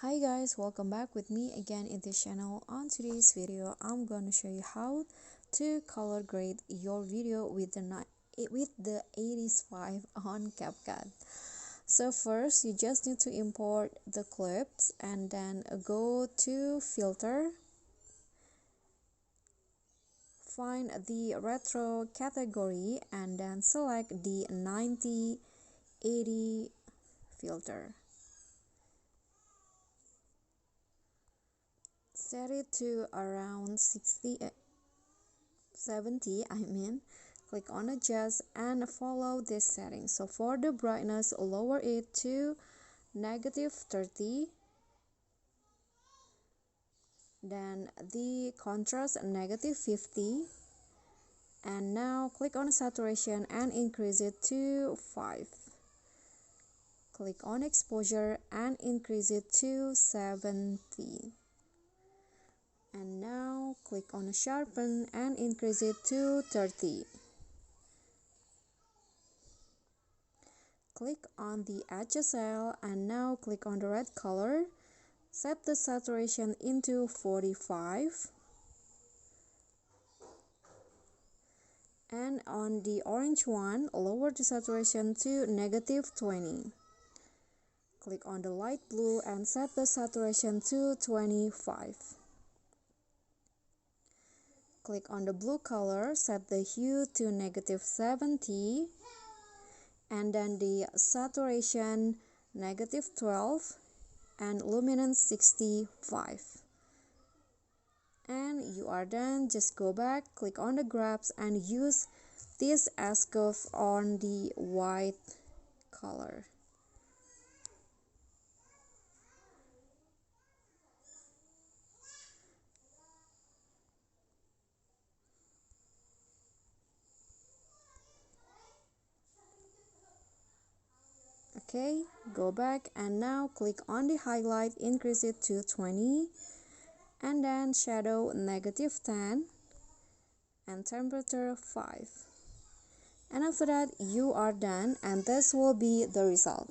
Hi guys, welcome back with me again in this channel. On today's video, I'm going to show you how to color grade your video with the 80's 5 on CapCut. So first, you just need to import the clips and then go to filter, find the retro category and then select the 90-80 filter. Set it to around 70. Click on adjust and follow this setting. So for the brightness, lower it to -30, then the contrast -50, and now click on saturation and increase it to 5. Click on exposure and increase it to 70. And now click on sharpen and increase it to 30. Click on the edge cell and now click on the red color. Set the saturation into 45. And on the orange one, lower the saturation to -20. Click on the light blue and set the saturation to 25. Click on the blue color, set the hue to -70, and then the saturation -12 and luminance 65. And you are done. Just go back, click on the grabs and use this as curve on the white color. Okay, go back and now click on the highlight, increase it to 20, and then shadow -10 and temperature 5. And after that, you are done, and this will be the result.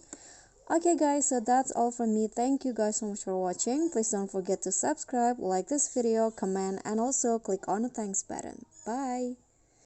Okay guys, so that's all from me. Thank you guys so much for watching. Please don't forget to subscribe, like this video, comment, and also click on the thanks button. Bye.